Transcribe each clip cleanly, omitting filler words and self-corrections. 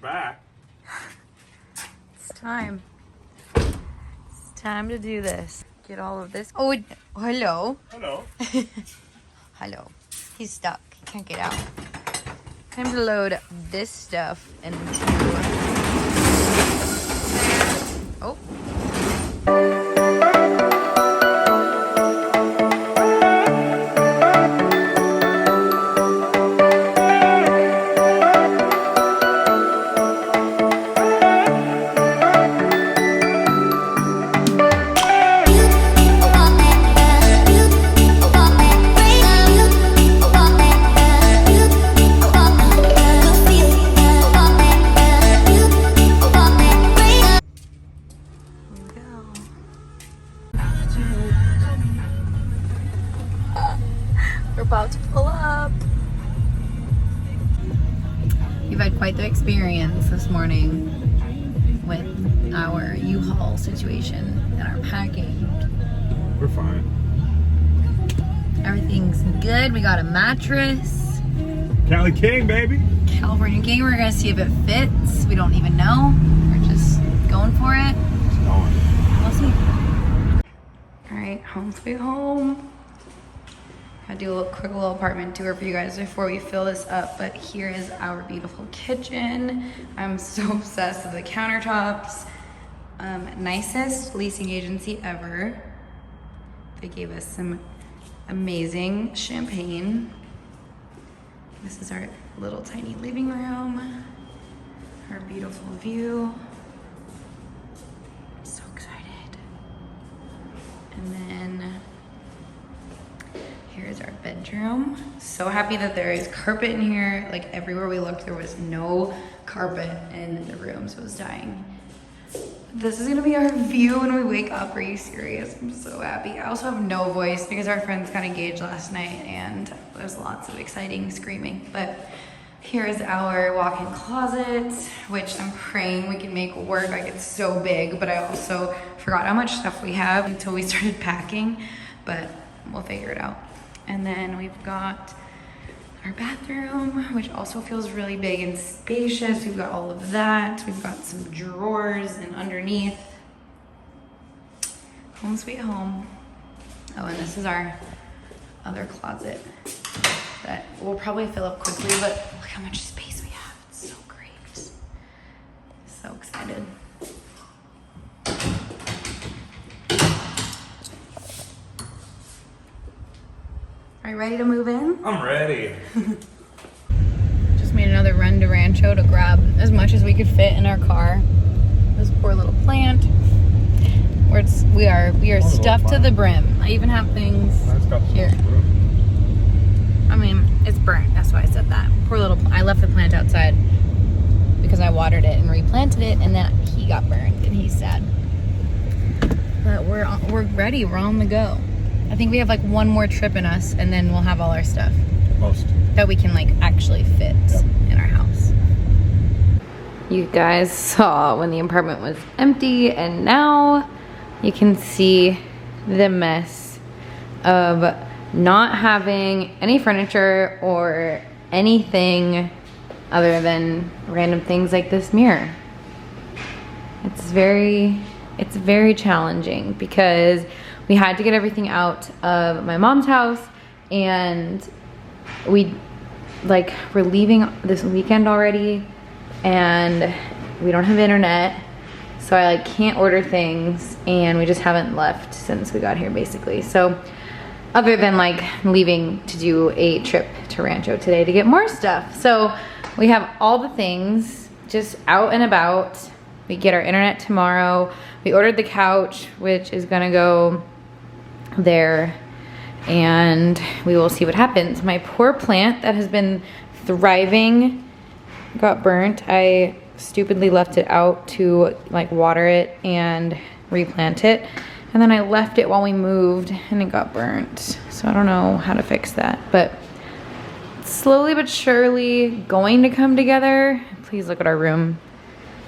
Back. It's time. It's time to do this. Get all of this. Oh, hello. Hello. Hello. He's stuck. He can't get out. Time to load this stuff into... Oh. We're about to pull up. We've had quite the experience this morning with our U-Haul situation and our packing. We're fine. Everything's good. We got a mattress. Cali King, baby. California King. We're gonna see if it fits. We don't even know. We're just going for it. It's going. We'll see. All right, home sweet home. I'll do a quick little apartment tour for you guys before we fill this up, but here is our beautiful kitchen. I'm so obsessed with the countertops. Nicest leasing agency ever. They gave us some amazing champagne. This is our little tiny living room. Our beautiful view. I'm so excited. And then here's our bedroom. So happy that there is carpet in here. Like everywhere we looked, there was no carpet in the room, so I was dying. This is gonna be our view when we wake up. Are you serious? I'm so happy. I also have no voice because our friends got engaged last night and there's lots of exciting screaming. But here's our walk-in closet, which I'm praying we can make work. Like it's so big, but I also forgot how much stuff we have until we started packing, but we'll figure it out. And then we've got our bathroom, which also feels really big and spacious. We've got all of that. We've got some drawers and underneath. Home sweet home. Oh, and this is our other closet that we'll probably fill up quickly, but look how much space we have. It's so great. So excited. Are you ready to move in? I'm ready. Just made another run to Rancho to grab as much as we could fit in our car. This poor little plant. We are stuffed to the brim. I even have things here. I mean, it's burnt. That's why I said that. Poor little. I left the plant outside because I watered it and replanted it, and then he got burned, and he's sad. But we're ready. We're on the go. I think we have like one more trip in us and then we'll have all our stuff. Most. That we can like actually fit in our house. You guys saw when the apartment was empty and now you can see the mess of not having any furniture or anything other than random things like this mirror. It's very challenging because we had to get everything out of my mom's house and we're leaving this weekend already and we don't have internet. So I can't order things and we just haven't left since we got here basically. So other than leaving to do a trip to Rancho today to get more stuff. So we have all the things just out and about. We get our internet tomorrow. We ordered the couch, which is gonna go there and we will see what happens. My poor plant that has been thriving got burnt. I stupidly left it out to water it and replant it, and then I left it while we moved and it got burnt. So I don't know how to fix that, but slowly but surely going to come together. Please look at our room.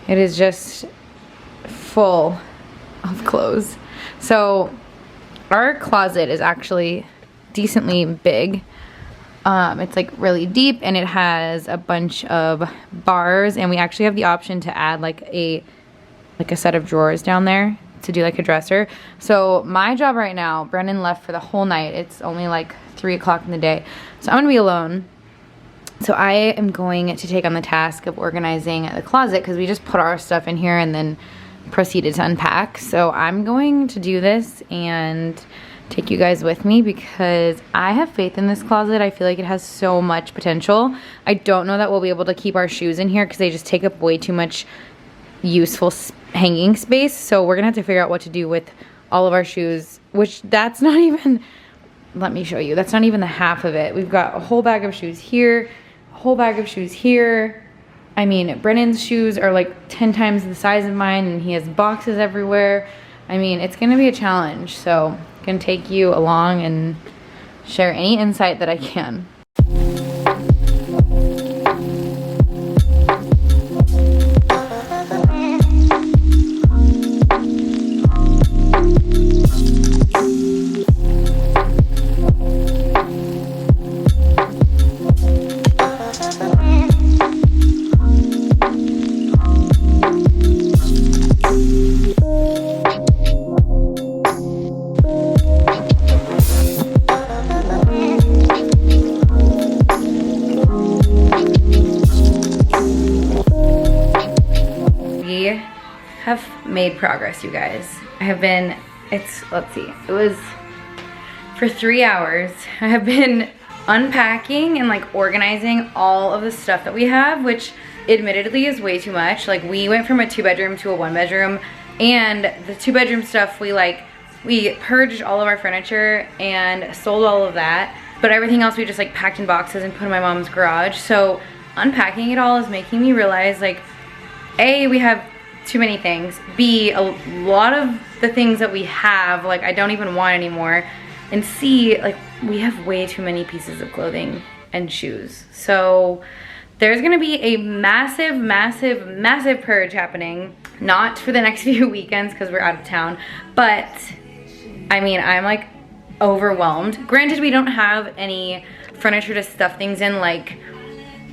It is just full of clothes. So our closet is actually decently big. It's like really deep, and it has a bunch of bars, and we actually have the option to add like a set of drawers down there to do like a dresser. So my job right now, Brennan left for the whole night. It's only like 3 o'clock in the day. So I'm gonna be alone. So I am going to take on the task of organizing the closet because we just put our stuff in here and then proceeded to unpack. So I'm going to do this and take you guys with me because I have faith in this closet. I feel like it has so much potential. I don't know that we'll be able to keep our shoes in here because they just take up way too much useful hanging space. So we're gonna have to figure out what to do with all of our shoes, which that's not even, let me show you, that's not even the half of it. We've got a whole bag of shoes here, a whole bag of shoes here. I mean, Brennan's shoes are like 10 times the size of mine, and he has boxes everywhere. I mean, it's gonna be a challenge. So I'm gonna take you along and share any insight that I can. Have made progress, you guys. I have been, let's see, it was for 3 hours. I have been unpacking and like organizing all of the stuff that we have, which admittedly is way too much. Like we went from a 2-bedroom to a 1-bedroom, and the 2-bedroom stuff we purged all of our furniture and sold all of that, but everything else we just like packed in boxes and put in my mom's garage. So unpacking it all is making me realize like, A, we have too many things. B, a lot of the things that we have, like I don't even want anymore. And C, like we have way too many pieces of clothing and shoes. So there's gonna be a massive, massive, massive purge happening. Not for the next few weekends because we're out of town, but I mean, I'm like overwhelmed. Granted, we don't have any furniture to stuff things in, like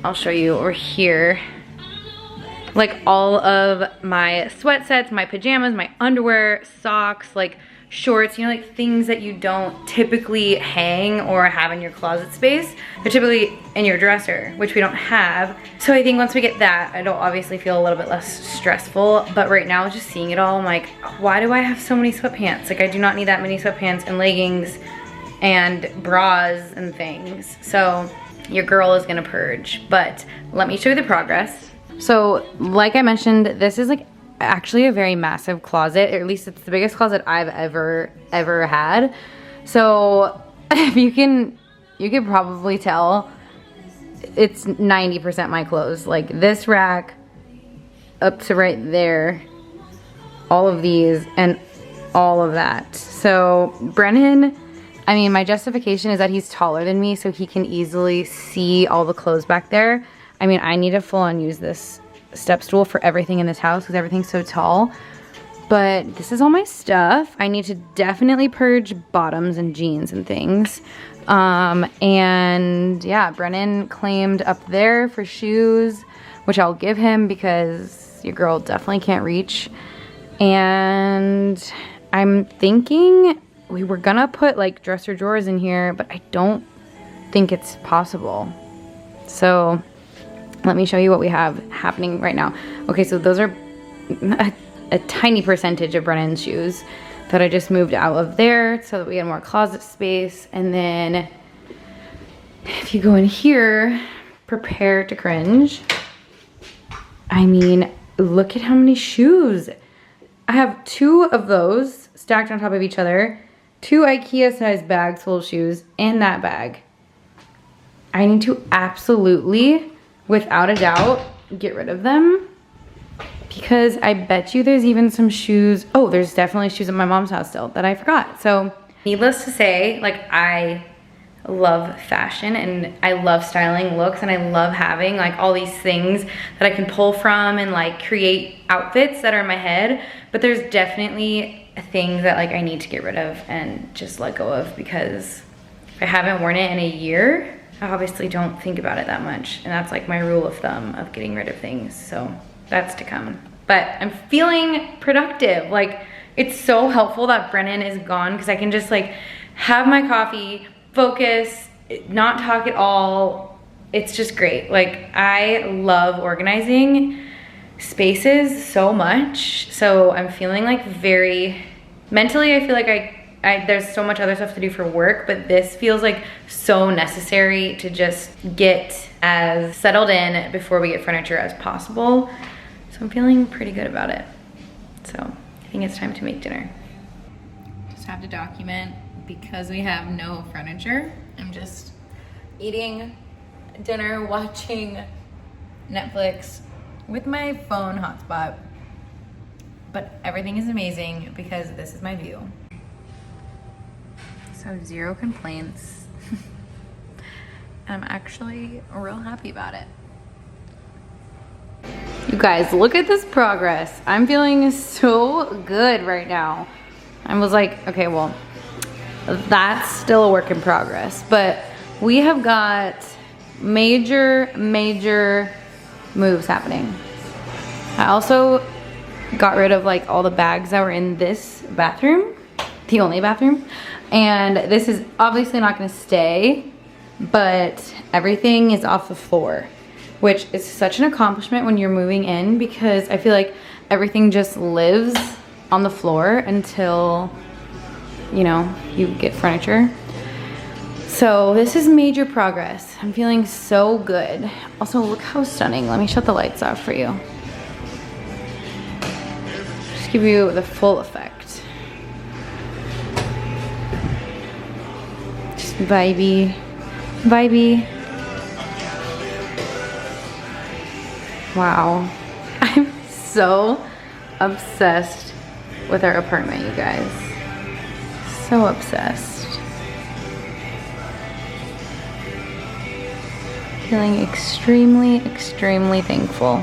I'll show you over here. Like all of my sweat sets, my pajamas, my underwear, socks, like shorts, you know, like things that you don't typically hang or have in your closet space. They're typically in your dresser, which we don't have. So I think once we get that, it'll obviously feel a little bit less stressful. But right now, just seeing it all, I'm like, why do I have so many sweatpants? Like I do not need that many sweatpants and leggings and bras and things. So your girl is gonna purge, but let me show you the progress. So like I mentioned, this is like actually a very massive closet, or at least it's the biggest closet I've ever had. So if you can probably tell it's 90% my clothes. Like this rack up to right there, all of these and all of that. So Brennan, I mean, my justification is that he's taller than me, so he can easily see all the clothes back there. I mean, I need to full on use this step stool for everything in this house because everything's so tall. But this is all my stuff. I need to definitely purge bottoms and jeans and things. And yeah, Brennan claimed up there for shoes, which I'll give him because your girl definitely can't reach. And I'm thinking we were gonna put like dresser drawers in here, but I don't think it's possible. So let me show you what we have happening right now. Okay, so those are a tiny percentage of Brennan's shoes that I just moved out of there so that we had more closet space. And then if you go in here, prepare to cringe. I mean, look at how many shoes. I have 2 of those stacked on top of each other, 2 IKEA sized bags full of shoes, and that bag. I need to absolutely, without a doubt, get rid of them because I bet you there's even some shoes. Oh, there's definitely shoes at my mom's house still that I forgot. So needless to say, like I love fashion and I love styling looks and I love having like all these things that I can pull from and like create outfits that are in my head. But there's definitely things that like I need to get rid of and just let go of because I haven't worn it in a year. I obviously don't think about it that much. And that's like my rule of thumb of getting rid of things. So that's to come. But I'm feeling productive. Like, it's so helpful that Brennan is gone because I can just like have my coffee, focus, not talk at all. It's just great. Like, I love organizing spaces so much. So I'm feeling like very, mentally I feel like there's so much other stuff to do for work, but this feels like so necessary to just get as settled in before we get furniture as possible. So I'm feeling pretty good about it. So I think it's time to make dinner. Just have to document, because we have no furniture, I'm just eating dinner, watching Netflix with my phone hotspot. But everything is amazing because this is my view. So 0 complaints. And I'm actually real happy about it. You guys, look at this progress. I'm feeling so good right now. I was like, okay, well, that's still a work in progress, but we have got major moves happening. I also got rid of like all the bags that were in this bathroom, the only bathroom, and this is obviously not gonna stay, but everything is off the floor, which is such an accomplishment when you're moving in, because I feel like everything just lives on the floor until, you know, you get furniture. So this is major progress. I'm feeling so good. Also, look how stunning. Let me shut the lights off for you. Just give you the full effect. Just vibey. Wow. I'm so obsessed with our apartment, you guys. So obsessed. Feeling extremely thankful.